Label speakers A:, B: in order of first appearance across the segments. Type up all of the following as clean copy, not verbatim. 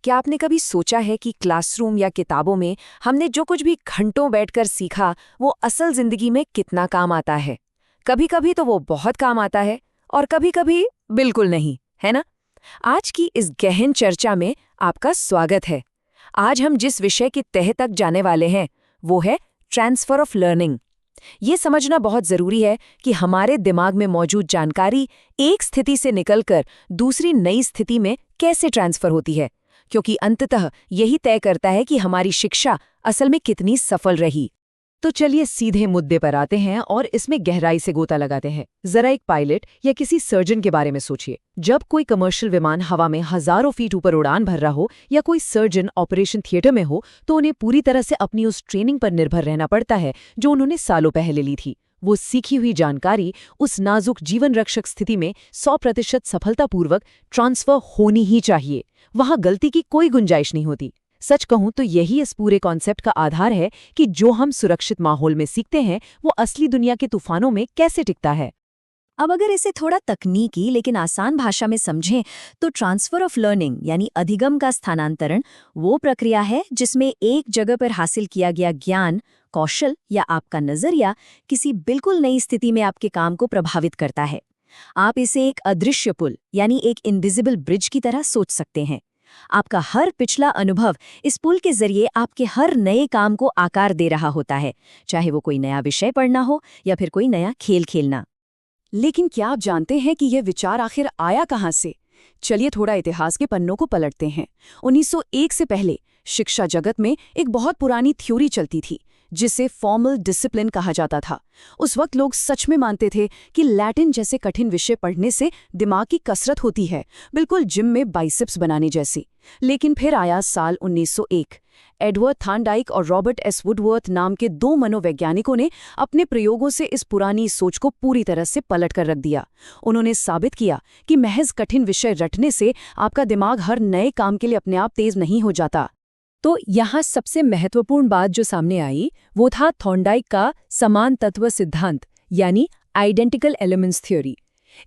A: क्या आपने कभी सोचा है कि क्लासरूम या किताबों में हमने जो कुछ भी घंटों बैठकर सीखा वो असल जिंदगी में कितना काम आता है? कभी कभी तो वो बहुत काम आता है और कभी कभी बिल्कुल नहीं, है ना? आज की इस गहन चर्चा में आपका स्वागत है। आज हम जिस विषय की तह तक जाने वाले हैं वो है ट्रांसफर ऑफ लर्निंग। ये समझना बहुत जरूरी है कि हमारे दिमाग में मौजूद जानकारी एक स्थिति से निकलकर दूसरी नई स्थिति में कैसे ट्रांसफर होती है, क्योंकि अंततः यही तय करता है कि हमारी शिक्षा असल में कितनी सफल रही।
B: तो चलिए सीधे मुद्दे पर आते हैं और इसमें गहराई से गोता लगाते हैं। जरा एक पायलट या किसी सर्जन के बारे में सोचिए। जब कोई कमर्शियल विमान हवा में हजारों फीट ऊपर उड़ान भर रहा हो या कोई सर्जन ऑपरेशन थिएटर में हो, तो उन्हें पूरी तरह से अपनी उस ट्रेनिंग पर निर्भर रहना पड़ता है जो उन्होंने सालों पहले ली थी। वो सीखी हुई जानकारी उस नाजुक जीवन रक्षक स्थिति में 100% सफलतापूर्वक ट्रांसफर होनी ही चाहिए। वहां गलती की कोई गुंजाइश नहीं होती। सच कहूं तो यही इस पूरे कॉन्सेप्ट का आधार है कि जो हम सुरक्षित माहौल में सीखते हैं वो असली दुनिया के तूफानों में कैसे टिकता है।
C: अब अगर इसे थोड़ा तकनीकी लेकिन आसान भाषा में समझें तो ट्रांसफर ऑफ लर्निंग यानी अधिगम का स्थानांतरण वो प्रक्रिया है जिसमें एक जगह पर हासिल किया गया ज्ञान, कौशल या आपका नजरिया किसी बिल्कुल नई स्थिति में आपके काम को प्रभावित करता है। आप इसे एक अदृश्य पुल यानी एक इनविजिबल ब्रिज की तरह सोच सकते हैं। आपका हर पिछला अनुभव इस पुल के जरिए आपके हर नए काम को आकार दे रहा होता है, चाहे वो कोई नया विषय पढ़ना हो या फिर कोई नया खेल खेलना।
B: लेकिन क्या आप जानते हैं कि यह विचार आखिर आया कहाँ से? चलिए थोड़ा इतिहास के पन्नों को पलटते हैं। 1901 से पहले शिक्षा जगत में एक बहुत पुरानी थ्योरी चलती थी जिसे फॉर्मल डिसिप्लिन कहा जाता था। उस वक्त लोग सच में मानते थे कि लैटिन जैसे कठिन विषय पढ़ने से दिमाग की कसरत होती है, बिल्कुल जिम में बाइसेप्स बनाने जैसी। लेकिन फिर आया साल 1901। एडवर्ड थॉर्नडाइक और रॉबर्ट एस वुडवर्थ नाम के दो मनोवैज्ञानिकों ने अपने प्रयोगों से इस पुरानी सोच को पूरी तरह से पलट कर रख दिया। उन्होंने साबित किया कि महज कठिन विषय रटने से आपका दिमाग हर नए काम के लिए अपने आप तेज नहीं हो जाता।
A: तो यहाँ सबसे महत्वपूर्ण बात जो सामने आई वो था थॉर्नडाइक का समान तत्व सिद्धांत यानी आइडेंटिकल एलिमेंट्स थ्योरी।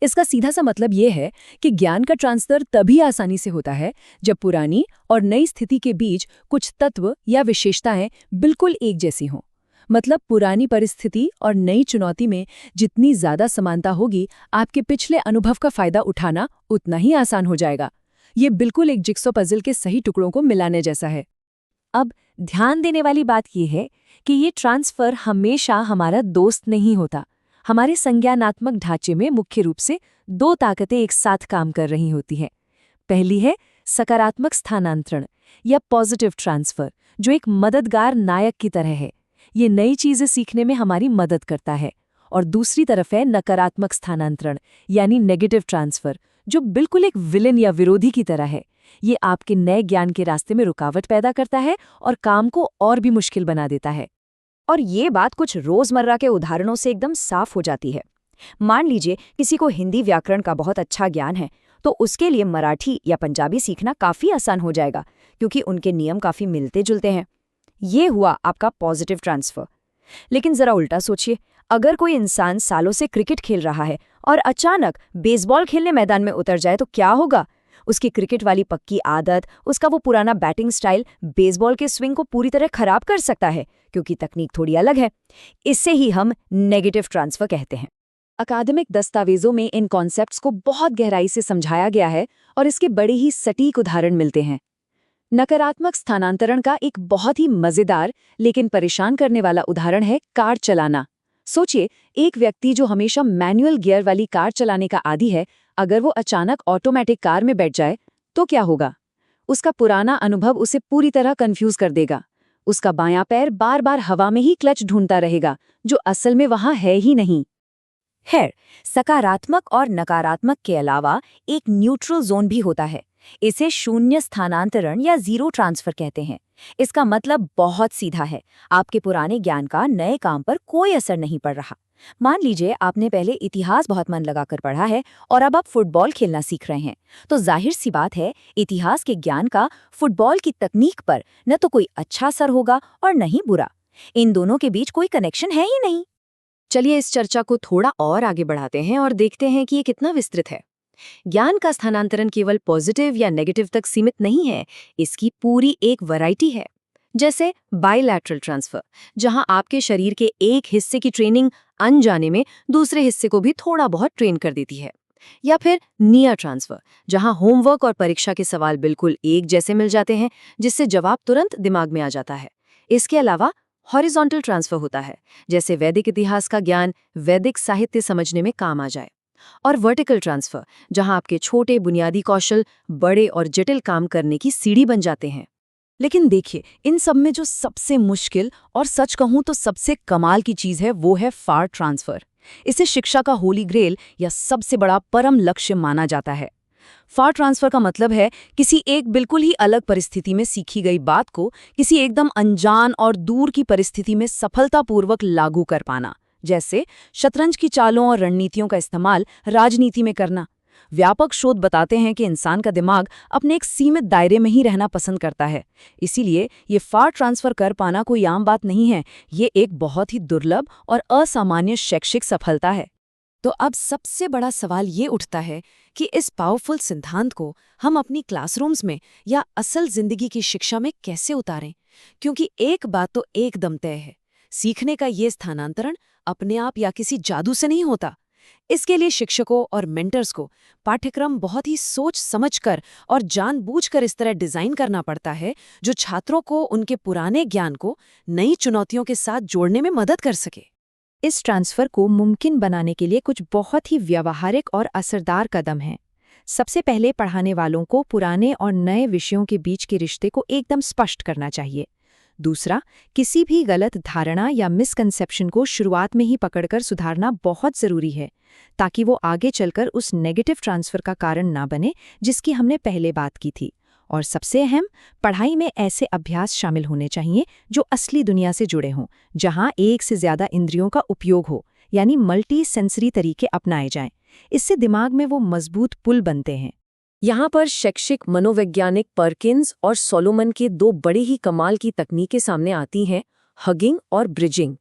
A: इसका सीधा सा मतलब ये है कि ज्ञान का ट्रांसफर तभी आसानी से होता है जब पुरानी और नई स्थिति के बीच कुछ तत्व या विशेषताएं बिल्कुल एक जैसी हों। मतलब पुरानी परिस्थिति और नई चुनौती में जितनी ज्यादा समानता होगी, आपके पिछले अनुभव का फायदा उठाना उतना ही आसान हो जाएगा। ये बिल्कुल एक जिक्सो पजल के सही टुकड़ों को मिलाने जैसा है।
C: अब ध्यान देने वाली बात यह है कि ये ट्रांसफर हमेशा हमारा दोस्त नहीं होता। हमारे संज्ञानात्मक ढांचे में मुख्य रूप से दो ताकतें एक साथ काम कर रही होती हैं। पहली है सकारात्मक स्थानांतरण या पॉजिटिव ट्रांसफर, जो एक मददगार नायक की तरह है। ये नई चीजें सीखने में हमारी मदद करता है। और दूसरी तरफ है नकारात्मक स्थानांतरण यानी नेगेटिव ट्रांसफर, जो बिल्कुल एक विलेन या विरोधी की तरह है। ये आपके नए ज्ञान के रास्ते में रुकावट पैदा करता है और काम को और भी मुश्किल बना देता है।
A: और ये बात कुछ रोजमर्रा के उदाहरणों से एकदम साफ हो जाती है। मान लीजिए किसी को हिंदी व्याकरण का बहुत अच्छा ज्ञान है, तो उसके लिए मराठी या पंजाबी सीखना काफी आसान हो जाएगा क्योंकि उनके नियम काफी मिलते जुलते हैं। ये हुआ आपका पॉजिटिव ट्रांसफर। लेकिन जरा उल्टा सोचिए, अगर कोई इंसान सालों से क्रिकेट खेल रहा है और अचानक बेसबॉल खेलने मैदान में उतर जाए तो क्या होगा? उसकी क्रिकेट वाली पक्की आदत, उसका वो पुराना बैटिंग स्टाइल बेसबॉल के स्विंग को पूरी तरह खराब कर सकता है, क्योंकि तकनीक थोड़ी अलग है। इससे ही हम नेगेटिव ट्रांसफर कहते हैं।
B: अकादमिक दस्तावेजों में इन कॉन्सेप्ट्स को बहुत गहराई से समझाया गया है और इसके बड़े ही सटीक उदाहरण मिलते हैं। नकारात्मक स्थानांतरण का एक बहुत ही मजेदार लेकिन परेशान करने वाला उदाहरण है कार चलाना। सोचिए, एक व्यक्ति जो हमेशा मैनुअल गियर वाली कार चलाने का आदी है, अगर वो अचानक ऑटोमेटिक कार में बैठ जाए तो क्या होगा? उसका पुराना अनुभव उसे पूरी तरह कंफ्यूज कर देगा। उसका बायां पैर बार बार हवा में ही क्लच ढूंढता रहेगा, जो असल में वहां है ही नहीं।
C: खैर, सकारात्मक और नकारात्मक के अलावा एक न्यूट्रल जोन भी होता है। इसे शून्य स्थानांतरण या जीरो ट्रांसफर कहते हैं। इसका मतलब बहुत सीधा है, आपके पुराने ज्ञान का नए काम पर कोई असर नहीं पड़ रहा। मान लीजिए आपने पहले इतिहास बहुत मन लगाकर पढ़ा है और अब आप फुटबॉल खेलना सीख रहे हैं, तो जाहिर सी बात है इतिहास के ज्ञान का फुटबॉल की तकनीक पर न तो कोई अच्छा असर होगा और न ही बुरा। इन दोनों के बीच कोई कनेक्शन है ही नहीं।
A: चलिए इस चर्चा को थोड़ा और आगे बढ़ाते हैं और देखते हैं कि ये कितना विस्तृत है।
C: ज्ञान का स्थानांतरण केवल पॉजिटिव या नेगेटिव तक सीमित नहीं है, इसकी पूरी एक वैरायटी है। जैसे बायलैटरल ट्रांसफर, जहां आपके शरीर के एक हिस्से की ट्रेनिंग अनजाने में दूसरे हिस्से को भी थोड़ा बहुत ट्रेन कर देती है। या फिर नियर ट्रांसफर, जहां होमवर्क और परीक्षा के सवाल बिल्कुल एक जैसे मिल जाते हैं, जिससे जवाब तुरंत दिमाग में आ जाता है। इसके अलावा हॉरिजॉन्टल ट्रांसफर होता है, जैसे वैदिक इतिहास का ज्ञान वैदिक साहित्य समझने में काम आ जाए। और वर्टिकल ट्रांसफर, जहां आपके छोटे बुनियादी कौशल बड़े और जटिल काम करने की सीढ़ी बन जाते हैं।
B: लेकिन देखिए, इन सब में जो सबसे मुश्किल और सच कहूं तो सबसे कमाल की चीज है वो है फार ट्रांसफर। इसे शिक्षा का होली ग्रेल या सबसे बड़ा परम लक्ष्य माना जाता है। फार ट्रांसफर का मतलब है किसी एक बिल्कुल ही अलग परिस्थिति में सीखी गई बात को किसी एकदम अनजान और दूर की परिस्थिति में सफलतापूर्वक लागू कर पाना। जैसे शतरंज की चालों और रणनीतियों का इस्तेमाल राजनीति में करना। व्यापक शोध बताते हैं कि इंसान का दिमाग अपने एक सीमित दायरे में ही रहना पसंद करता है। इसीलिए ये फार ट्रांसफर कर पाना कोई आम बात नहीं है, ये एक बहुत ही दुर्लभ और असामान्य शैक्षिक सफलता है।
A: तो अब सबसे बड़ा सवाल ये उठता है कि इस पावरफुल सिद्धांत को हम अपनी क्लासरूम्स में या असल जिंदगी की शिक्षा में कैसे उतारें? क्योंकि एक बात तो एकदम तय है, सीखने का ये स्थानांतरण अपने आप या किसी जादू से नहीं होता। इसके लिए शिक्षकों और मेंटर्स को पाठ्यक्रम बहुत ही सोच समझकर और जानबूझकर इस तरह डिजाइन करना पड़ता है जो छात्रों को उनके पुराने ज्ञान को नई चुनौतियों के साथ जोड़ने में मदद कर सके।
C: इस ट्रांसफर को मुमकिन बनाने के लिए कुछ बहुत ही व्यावहारिक और असरदार कदम हैं। सबसे पहले पढ़ाने वालों को पुराने और नए विषयों के बीच के रिश्ते को एकदम स्पष्ट करना चाहिए। दूसरा, किसी भी गलत धारणा या मिसकंसेप्शन को शुरुआत में ही पकड़कर सुधारना बहुत ज़रूरी है, ताकि वो आगे चलकर उस नेगेटिव ट्रांसफर का कारण ना बने जिसकी हमने पहले बात की थी। और सबसे अहम, पढ़ाई में ऐसे अभ्यास शामिल होने चाहिए जो असली दुनिया से जुड़े हों, जहां एक से ज़्यादा इंद्रियों का उपयोग हो, यानी मल्टी सेंसरी तरीके अपनाए जाएं। इससे दिमाग में वो मजबूत पुल बनते हैं। यहाँ पर शैक्षिक मनोवैज्ञानिक पर्किंस और सोलोमन के दो बड़े ही कमाल की तकनीकें सामने आती हैं, हगिंग और ब्रिजिंग।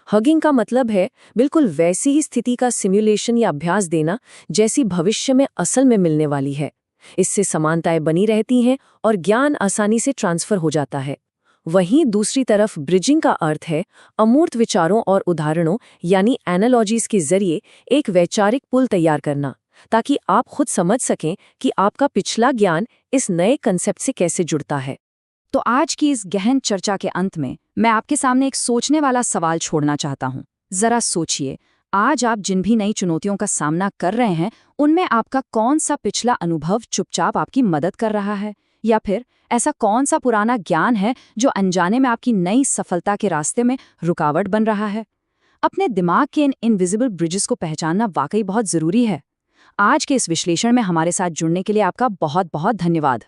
C: हगिंग का मतलब है बिल्कुल वैसी ही स्थिति का सिमुलेशन या अभ्यास देना जैसी भविष्य में असल में मिलने वाली है। इससे समानताएं बनी रहती हैं और ज्ञान आसानी से ट्रांसफर हो जाता है। वहीं दूसरी तरफ ब्रिजिंग का अर्थ है अमूर्त विचारों और उदाहरणों यानी एनालॉजीज के जरिए एक वैचारिक पुल तैयार करना, ताकि आप खुद समझ सकें कि आपका पिछला ज्ञान इस नए कंसेप्ट से कैसे जुड़ता है।
B: तो आज की इस गहन चर्चा के अंत में मैं आपके सामने एक सोचने वाला सवाल छोड़ना चाहता हूँ। जरा सोचिए, आज आप जिन भी नई चुनौतियों का सामना कर रहे हैं, उनमें आपका कौन सा पिछला अनुभव चुपचाप आपकी मदद कर रहा है, या फिर ऐसा कौन सा पुराना ज्ञान है जो अनजाने में आपकी नई सफलता के रास्ते में रुकावट बन रहा है। अपने दिमाग के इन इनविजिबल ब्रिजेस को पहचानना वाकई बहुत जरूरी है। आज के इस विश्लेषण में हमारे साथ जुड़ने के लिए आपका बहुत बहुत धन्यवाद।